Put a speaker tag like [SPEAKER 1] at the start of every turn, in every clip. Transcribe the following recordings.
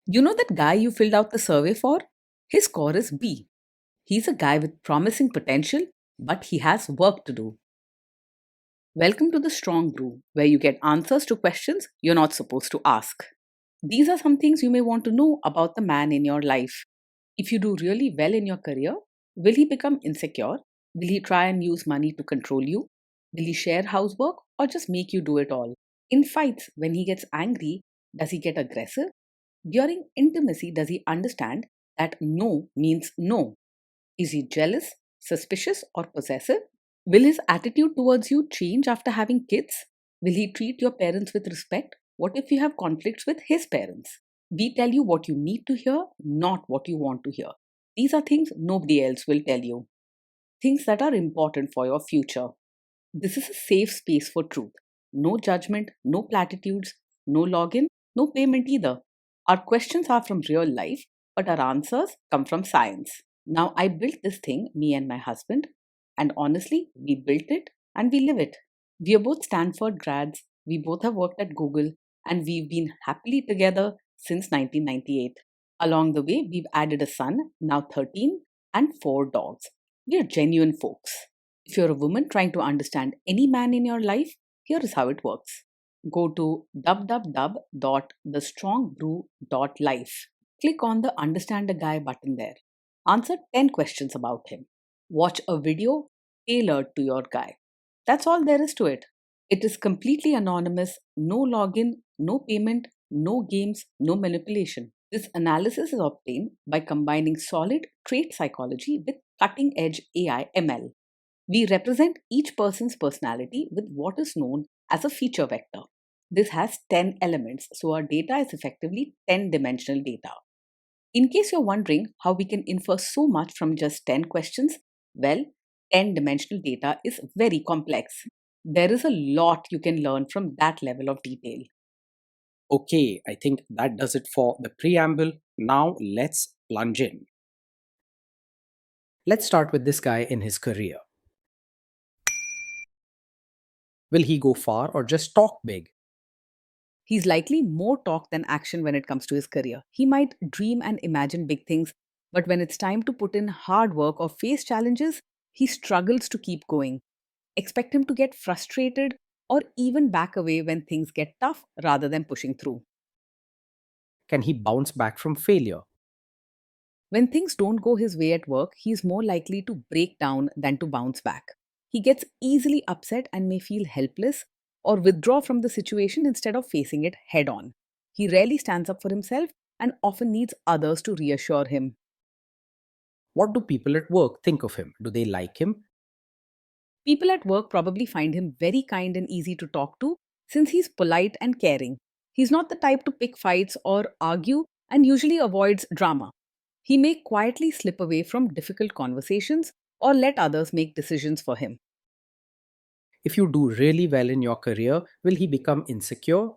[SPEAKER 1] You know that guy you filled out the survey for? His score is B. He's a guy with promising potential, but he has work to do. Welcome to the Strong Brew, where you get answers to questions you're not supposed to ask. These are some things you may want to know about the man in your life. If you do really well in your career, will he become insecure? Will he try and use money to control you? Will he share housework or just make you do it all? In fights, when he gets angry, does he get aggressive? During intimacy, does he understand that no means no? Is he jealous, suspicious, or possessive? Will his attitude towards you change after having kids? Will he treat your parents with respect? What if you have conflicts with his parents? We tell you what you need to hear, not what you want to hear. These are things nobody else will tell you, things that are important for your future. This is a safe space for truth. No judgment, no platitudes, no login, no payment either. Our questions are from real life, but our answers come from science. Now, I built this thing, me and my husband, and honestly, we built it and we live it. We are both Stanford grads, we both have worked at Google, and we've been happily together since 1998. Along the way, we've added a son, now 13, and 4 dogs. We are genuine folks. If you're a woman trying to understand any man in your life, here is how it works. Go to www.thestrongbrew.life. Click on the Understand a Guy button there. Answer 10 questions about him. Watch a video tailored to your guy. That's all there is to it. It is completely anonymous, no login, no payment, no games, no manipulation. This analysis is obtained by combining solid trait psychology with cutting edge AI ML. We represent each person's personality with what is known as a feature vector. This has 10 elements, so our data is effectively 10 dimensional data. In case you're wondering how we can infer so much from just 10 questions, well, 10 dimensional data is very complex. There is a lot you can learn from that level of detail.
[SPEAKER 2] Okay, I think that does it for the preamble. Now let's plunge in. Let's start with this guy in his career. Will he go far or just talk big?
[SPEAKER 1] He's likely more talk than action when it comes to his career. He might dream and imagine big things, but when it's time to put in hard work or face challenges, he struggles to keep going. Expect him to get frustrated or even back away when things get tough rather than pushing through.
[SPEAKER 2] Can he bounce back from failure?
[SPEAKER 1] When things don't go his way at work, he is more likely to break down than to bounce back. He gets easily upset and may feel helpless or withdraw from the situation instead of facing it head on. He rarely stands up for himself and often needs others to reassure him.
[SPEAKER 2] What do people at work think of him? Do they like him?
[SPEAKER 1] People at work probably find him very kind and easy to talk to since he's polite and caring. He's not the type to pick fights or argue and usually avoids drama. He may quietly slip away from difficult conversations or let others make decisions for him.
[SPEAKER 2] If you do really well in your career, will he become insecure?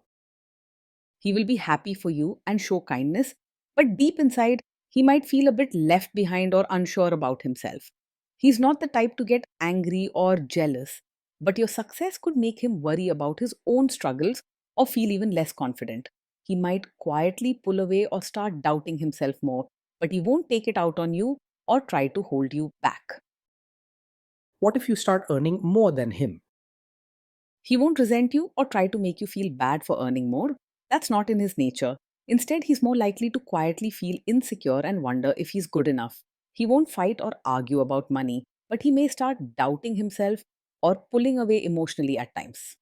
[SPEAKER 1] He will be happy for you and show kindness, but deep inside, he might feel a bit left behind or unsure about himself. He's not the type to get angry or jealous, but your success could make him worry about his own struggles or feel even less confident. He might quietly pull away or start doubting himself more, but he won't take it out on you or try to hold you back.
[SPEAKER 2] What if you start earning more than him?
[SPEAKER 1] He won't resent you or try to make you feel bad for earning more. That's not in his nature. Instead, he's more likely to quietly feel insecure and wonder if he's good enough. He won't fight or argue about money, but he may start doubting himself or pulling away emotionally at times.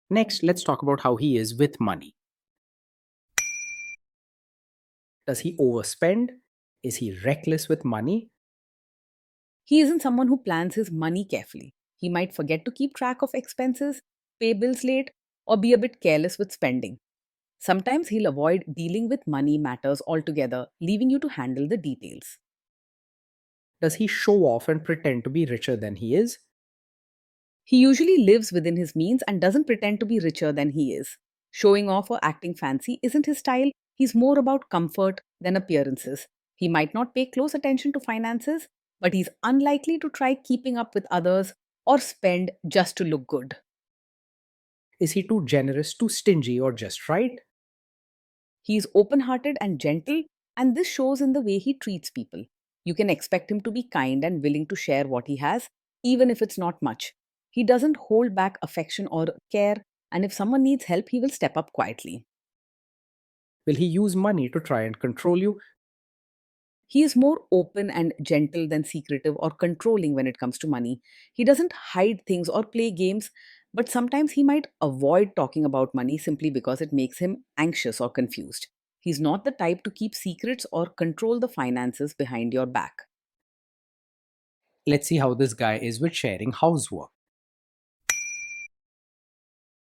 [SPEAKER 2] Next, let's talk about how he is with money. Does he overspend? Is he reckless with money?
[SPEAKER 1] He isn't someone who plans his money carefully. He might forget to keep track of expenses, pay bills late, or be a bit careless with spending. Sometimes he'll avoid dealing with money matters altogether, leaving you to handle the details.
[SPEAKER 2] Does he show off and pretend to be richer than he is?
[SPEAKER 1] He usually lives within his means and doesn't pretend to be richer than he is. Showing off or acting fancy isn't his style, he's more about comfort than appearances. He might not pay close attention to finances, but he's unlikely to try keeping up with others or spend just to look good.
[SPEAKER 2] Is he too generous, too stingy, or just right?
[SPEAKER 1] He's open hearted and gentle, and this shows in the way he treats people. You can expect him to be kind and willing to share what he has, even if it's not much. He doesn't hold back affection or care, and if someone needs help, he will step up quietly.
[SPEAKER 2] Will he use money to try and control you?
[SPEAKER 1] He is more open and gentle than secretive or controlling when it comes to money. He doesn't hide things or play games, but sometimes he might avoid talking about money simply because it makes him anxious or confused. He's not the type to keep secrets or control the finances behind your back.
[SPEAKER 2] Let's see how this guy is with sharing housework.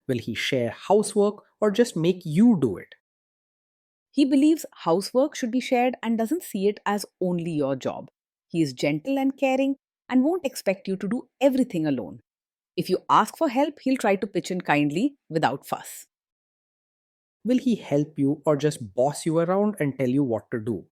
[SPEAKER 2] Will he share housework or just make you do it?
[SPEAKER 1] He believes housework should be shared and doesn't see it as only your job. He is gentle and caring and won't expect you to do everything alone. If you ask for help, he'll try to pitch in kindly without fuss.
[SPEAKER 2] Will he help you or just boss you around and tell you what to do?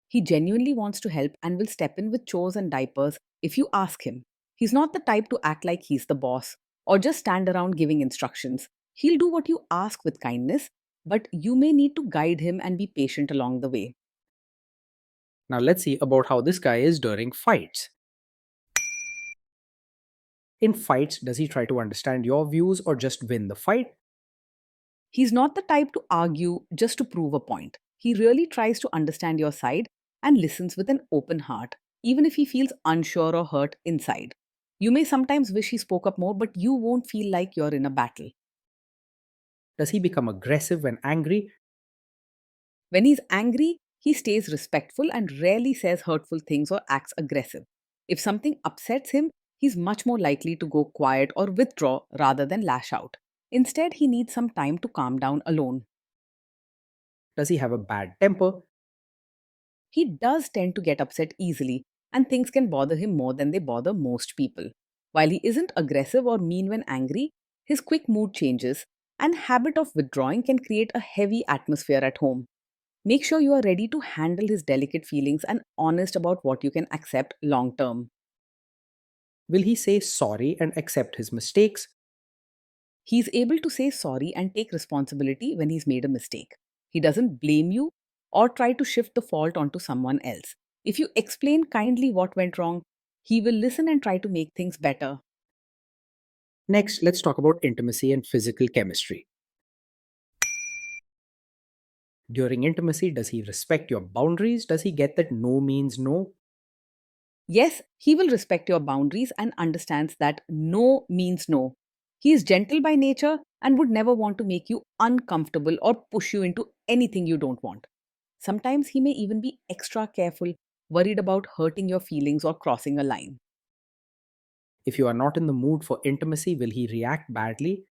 [SPEAKER 1] He genuinely wants to help and will step in with chores and diapers if you ask him. He's not the type to act like he's the boss or just stand around giving instructions. He'll do what you ask with kindness, but you may need to guide him and be patient along the way.
[SPEAKER 2] Now let's see about how this guy is during fights. In fights, does he try to understand your views or just win the fight?
[SPEAKER 1] He's not the type to argue just to prove a point. He really tries to understand your side and listens with an open heart, even if he feels unsure or hurt inside. You may sometimes wish he spoke up more, but you won't feel like you're in a battle.
[SPEAKER 2] Does he become aggressive when angry?
[SPEAKER 1] When he's angry, he stays respectful and rarely says hurtful things or acts aggressive. If something upsets him, he's much more likely to go quiet or withdraw rather than lash out. Instead, he needs some time to calm down alone.
[SPEAKER 2] Does he have a bad temper?
[SPEAKER 1] He does tend to get upset easily, and things can bother him more than they bother most people. While he isn't aggressive or mean when angry, his quick mood changes and habit of withdrawing can create a heavy atmosphere at home. Make sure you are ready to handle his delicate feelings and honest about what you can accept long term.
[SPEAKER 2] Will he say sorry and accept his mistakes?
[SPEAKER 1] He's able to say sorry and take responsibility when he's made a mistake. He doesn't blame you or try to shift the fault onto someone else. If you explain kindly what went wrong, he will listen and try to make things better.
[SPEAKER 2] Next, let's talk about intimacy and physical chemistry. During intimacy, does he respect your boundaries? Does he get that no means no?
[SPEAKER 1] Yes, he will respect your boundaries and understands that no means no. He is gentle by nature and would never want to make you uncomfortable or push you into anything you don't want. Sometimes he may even be extra careful, worried about hurting your feelings or crossing a line.
[SPEAKER 2] If you are not in the mood for intimacy, will he react badly?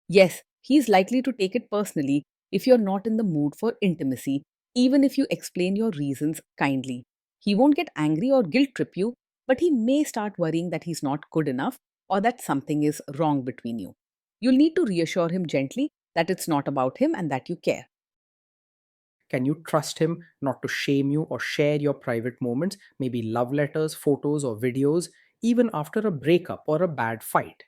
[SPEAKER 1] Yes, he is likely to take it personally if you're not in the mood for intimacy, even if you explain your reasons kindly. He won't get angry or guilt trip you, but he may start worrying that he's not good enough or that something is wrong between you. You'll need to reassure him gently that it's not about him and that you care.
[SPEAKER 2] Can you trust him not to shame you or share your private moments, maybe love letters, photos, or videos, even after a breakup or a bad fight?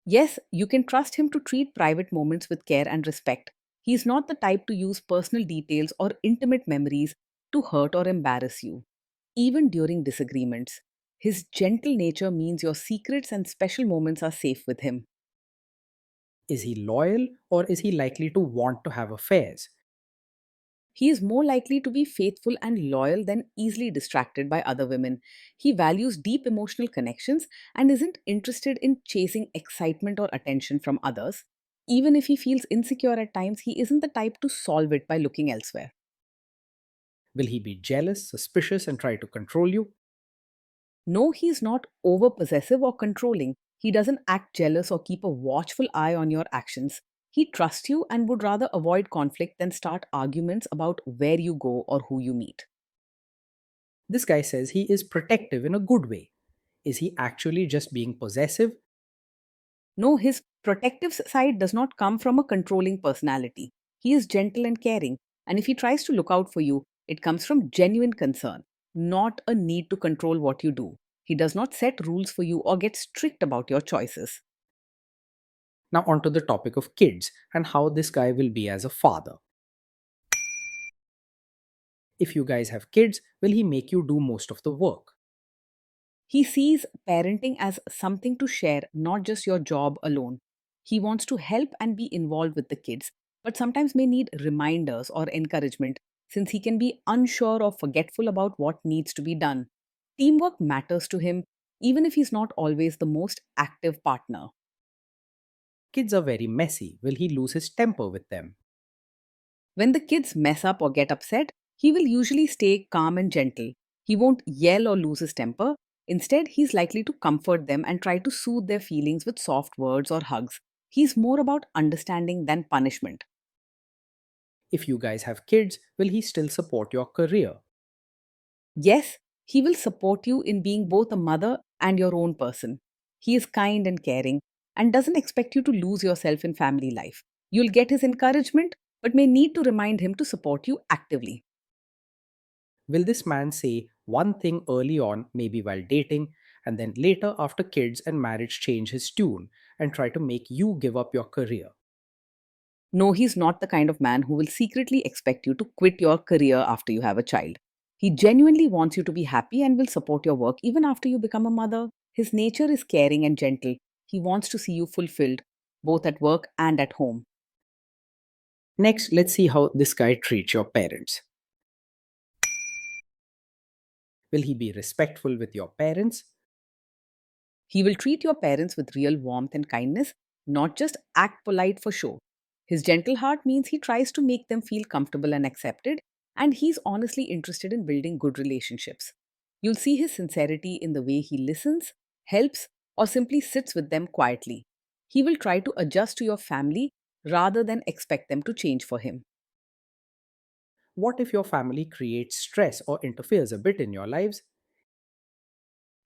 [SPEAKER 1] Yes, you can trust him to treat private moments with care and respect. He is not the type to use personal details or intimate memories to hurt or embarrass you, even during disagreements. His gentle nature means your secrets and special moments are safe with him.
[SPEAKER 2] Is he loyal or is he likely to want to have affairs?
[SPEAKER 1] He is more likely to be faithful and loyal than easily distracted by other women. He values deep emotional connections and isn't interested in chasing excitement or attention from others. Even if he feels insecure at times, he isn't the type to solve it by looking elsewhere.
[SPEAKER 2] Will he be jealous, suspicious, and try to control you?
[SPEAKER 1] No, he's not over possessive or controlling. He doesn't act jealous or keep a watchful eye on your actions. He trusts you and would rather avoid conflict than start arguments about where you go or who you meet.
[SPEAKER 2] This guy says he is protective in a good way. Is he actually just being possessive?
[SPEAKER 1] No, his protective side does not come from a controlling personality. He is gentle and caring, and if he tries to look out for you, it comes from genuine concern, not a need to control what you do. He does not set rules for you or get strict about your choices.
[SPEAKER 2] Now, onto the topic of kids and how this guy will be as a father. If you guys have kids, will he make you do most of the work?
[SPEAKER 1] He sees parenting as something to share, not just your job alone. He wants to help and be involved with the kids, but sometimes may need reminders or encouragement since he can be unsure or forgetful about what needs to be done. Teamwork matters to him, even if he's not always the most active partner.
[SPEAKER 2] Kids are very messy. Will he lose his temper with them?
[SPEAKER 1] When the kids mess up or get upset, he will usually stay calm and gentle. He won't yell or lose his temper. Instead, he's likely to comfort them and try to soothe their feelings with soft words or hugs. He's more about understanding than punishment.
[SPEAKER 2] If you guys have kids, will he still support your career?
[SPEAKER 1] Yes, he will support you in being both a mother and your own person. He is kind and caring and doesn't expect you to lose yourself in family life. You'll get his encouragement, but may need to remind him to support you actively.
[SPEAKER 2] Will this man say one thing early on, maybe while dating, and then later after kids and marriage change his tune and try to make you give up your career?
[SPEAKER 1] No, he's not the kind of man who will secretly expect you to quit your career after you have a child. He genuinely wants you to be happy and will support your work even after you become a mother. His nature is caring and gentle. He wants to see you fulfilled, both at work and at home.
[SPEAKER 2] Next, let's see how this guy treats your parents. Will he be respectful with your parents?
[SPEAKER 1] He will treat your parents with real warmth and kindness, not just act polite for show. His gentle heart means he tries to make them feel comfortable and accepted, and he's honestly interested in building good relationships. You'll see his sincerity in the way he listens, helps, or simply sits with them quietly. He will try to adjust to your family rather than expect them to change for him.
[SPEAKER 2] What if your family creates stress or interferes a bit in your lives?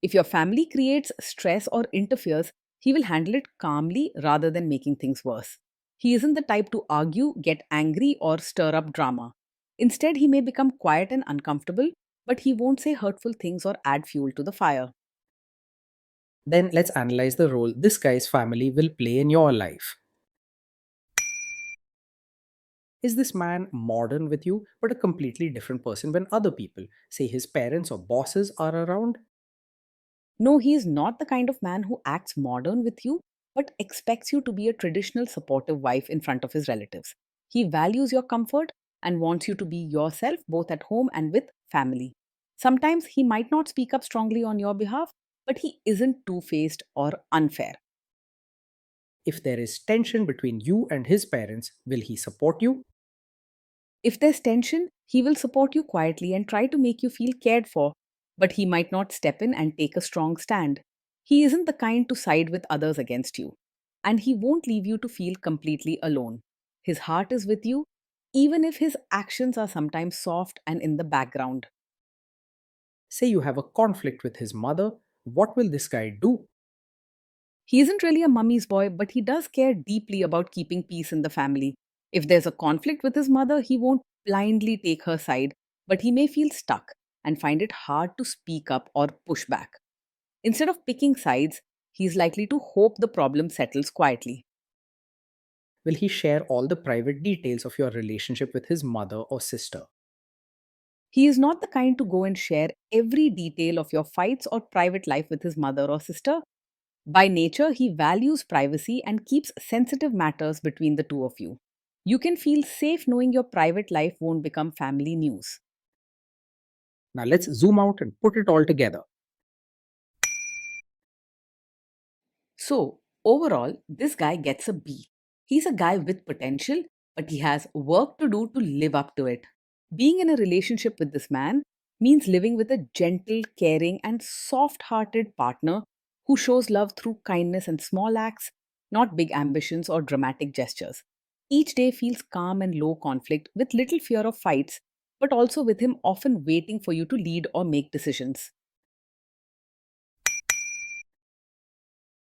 [SPEAKER 1] If your family creates stress or interferes, he will handle it calmly rather than making things worse. He isn't the type to argue, get angry, or stir up drama. Instead, he may become quiet and uncomfortable, but he won't say hurtful things or add fuel to the fire.
[SPEAKER 2] Then let's analyze the role this guy's family will play in your life. Is this man modern with you, but a completely different person when other people, say his parents or bosses, are around?
[SPEAKER 1] No, he is not the kind of man who acts modern with you, but expects you to be a traditional supportive wife in front of his relatives. He values your comfort and wants you to be yourself both at home and with family. Sometimes he might not speak up strongly on your behalf, but he isn't two faced or unfair.
[SPEAKER 2] If there is tension between you and his parents, will he support you?
[SPEAKER 1] If there's tension, he will support you quietly and try to make you feel cared for, but he might not step in and take a strong stand. He isn't the kind to side with others against you, and he won't leave you to feel completely alone. His heart is with you, even if his actions are sometimes soft and in the background.
[SPEAKER 2] Say you have a conflict with his mother, what will this guy do?
[SPEAKER 1] He isn't really a mummy's boy, but he does care deeply about keeping peace in the family. If there's a conflict with his mother, he won't blindly take her side, but he may feel stuck and find it hard to speak up or push back. Instead of picking sides, he's likely to hope the problem settles quietly.
[SPEAKER 2] Will he share all the private details of your relationship with his mother or sister?
[SPEAKER 1] He is not the kind to go and share every detail of your fights or private life with his mother or sister. By nature, he values privacy and keeps sensitive matters between the two of you. You can feel safe knowing your private life won't become family news.
[SPEAKER 2] Now let's zoom out and put it all together.
[SPEAKER 1] So, overall, this guy gets a B. He's a guy with potential, but he has work to do to live up to it. Being in a relationship with this man means living with a gentle, caring, and soft hearted partner who shows love through kindness and small acts, not big ambitions or dramatic gestures. Each day feels calm and low conflict with little fear of fights, but also with him often waiting for you to lead or make decisions.